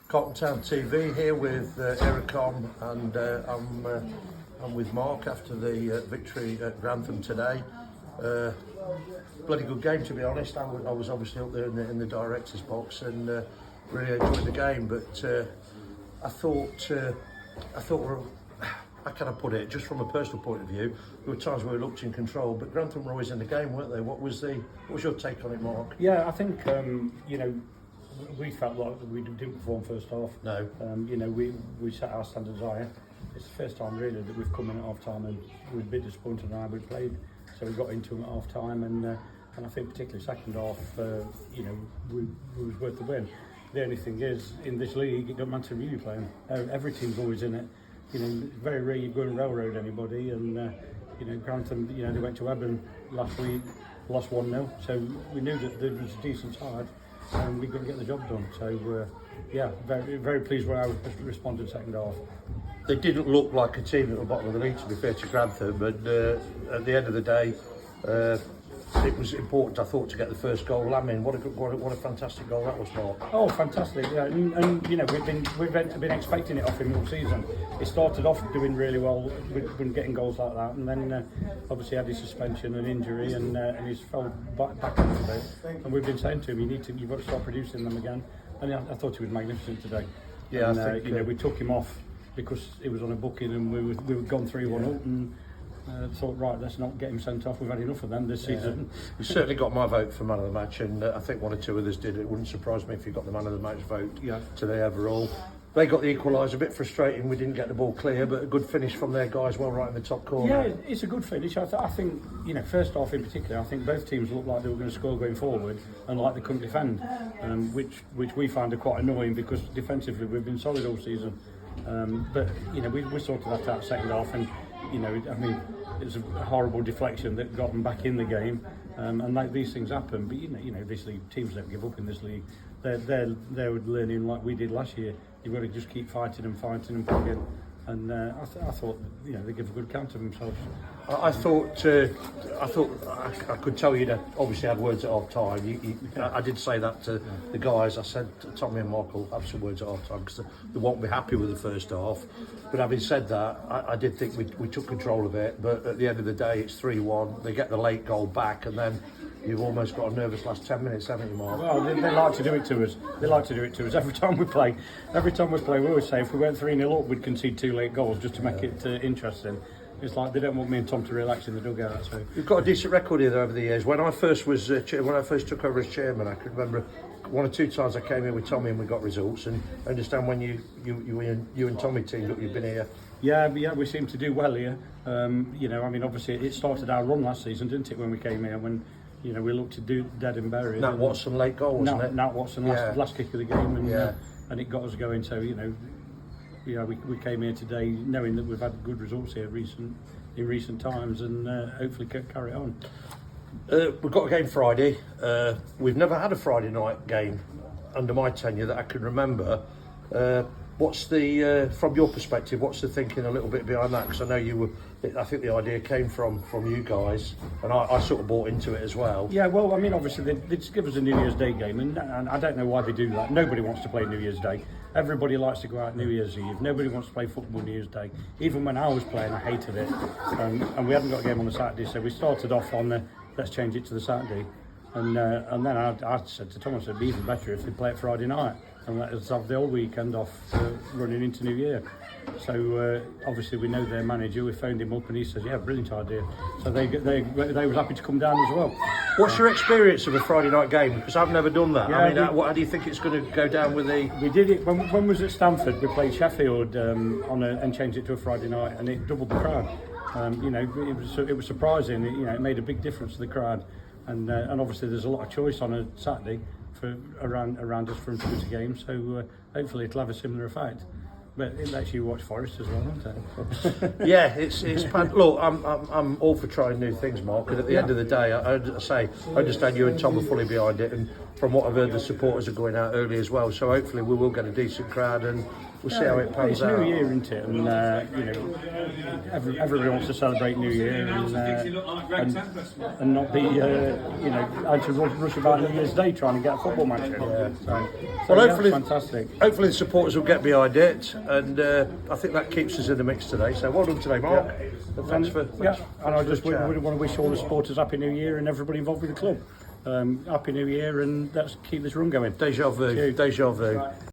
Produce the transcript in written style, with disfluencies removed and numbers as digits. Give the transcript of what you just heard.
Grantham Town TV here with Ericom, and I'm with Mark after the victory at Grantham today. Bloody good game, to be honest. I was obviously up there in the director's box and really enjoyed the game, but I thought how can I put it? Just from a personal point of view, there were times where we looked in control, but Grantham were always in the game, weren't they? What was your take on it, Mark? Yeah, I think we felt like we didn't perform first half. No. We set our standards higher. It's the first time really that we've come in at half time and we're a bit disappointed in how we played. So we got into them at half time, and I think particularly second half, we was worth the win. The only thing is, in this league, it doesn't matter who you're playing. Every team's always in it. Very rare you go and railroad anybody, and Grantham, they went to Eben last week, lost 1-0, so we knew that there was a decent side and we couldn't get the job done. So very, very pleased with how we responded second half. They didn't look like a team at the bottom of the league, to be fair to Grantham, and at the end of the day, it was important, I thought, to get the first goal. I mean, what a fantastic goal that was, Mark. Oh, fantastic! Yeah, and we've been expecting it off him all season. He started off doing really well, with getting goals like that, and then obviously had his suspension and injury, and he's fell back a little bit. And we've been saying to him, you've got to start producing them again. And I thought he was magnificent today. Yeah, and, I think we took him off because he was on a booking, and we were gone 3-1 up, and thought, right, let's not get him sent off. We've had enough of them this season. You certainly got my vote for man of the match, and I think one or two others did. It wouldn't surprise me if you got the man of the match vote today overall. They got the equaliser. A bit frustrating, we didn't get the ball clear, but a good finish from their guys, well right in the top corner. Yeah, it's a good finish. I think, first half in particular, I think both teams looked like they were going to score going forward and like they couldn't defend, which we find are quite annoying because defensively we've been solid all season. But we sorted that out second half, and it was a horrible deflection that got them back in the game, and like these things happen. But this league, teams don't give up in this league. They're learning like we did last year. You've got to just keep fighting and pushing. And I thought they give a good account of themselves. I thought I could tell you that obviously had words at half time. I did say that to the guys. I said Tommy and Michael have some words at half time because they won't be happy with the first half. But having said that, I did think we took control of it. But at the end of the day, it's 3-1. They get the late goal back, and then you've almost got a nervous last 10 minutes, haven't you, Mark? Well, they like to do it to us. They like to do it to us every time we play. Every time we play, we always say if we went 3-0 up, we'd concede 2 late goals just to make it interesting. It's like they don't want me and Tom to relax in the dugout. So we've got a decent record here over the years. When I first took over as chairman, I can remember 1 or 2 times I came in with Tommy and we got results. And I understand when you and Tommy teamed up, you've been here. Yeah, we seem to do well here. Obviously it started our run last season, didn't it, when we came here? When we looked to do dead and buried. Nat Watson late goal, wasn't it? Nat Watson last kick of the game, and it got us going. So we came here today knowing that we've had good results here in recent times, and hopefully carry on. We've got a game Friday. We've never had a Friday night game under my tenure that I can remember. What's the from your perspective? What's the thinking a little bit behind that? Because I know I think the idea came from you guys, and I sort of bought into it as well. Yeah, well, I mean, obviously they just give us a New Year's Day game, and I don't know why they do that. Nobody wants to play New Year's Day. Everybody likes to go out New Year's Eve. Nobody wants to play football New Year's Day. Even when I was playing, I hated it. And we hadn't got a game on the Saturday, so we started off on let's change it to the Saturday. And then I said to Thomas, it'd be even better if we play it Friday night and let us have the whole weekend off running into New Year. So obviously we know their manager. We phoned him up and he said, "Yeah, brilliant idea." So they was happy to come down as well. What's your experience of a Friday night game? Because I've never done that. Yeah, I mean, how do you think it's going to go down with the? We did it when we was at Stamford. We played Sheffield and changed it to a Friday night, and it doubled the crowd. It was surprising. It made a big difference to the crowd, and obviously there's a lot of choice on a Saturday around us for a game. So hopefully it'll have a similar effect. But it lets you watch Forest as well, doesn't it? Yeah, it's look, I'm all for trying new things, Mark. And at the end of the day, I understand you and Tom are fully behind it, and from what I've heard, the supporters are going out early as well. So hopefully we will get a decent crowd, and we'll see how it pans it's out. New Year, isn't it? And you know, everybody wants to celebrate New Year and not be you know, having to rush about New Year's Day trying to get a football match in. Well, hopefully, fantastic. hopefully the supporters will get behind it, and I think that keeps us in the mix today. So well done today, Mark. Thanks for And I just want to wish all the supporters Happy New Year and everybody involved with the club. Happy New Year, and let's keep this run going. Deja vu. Cheers. Deja vu.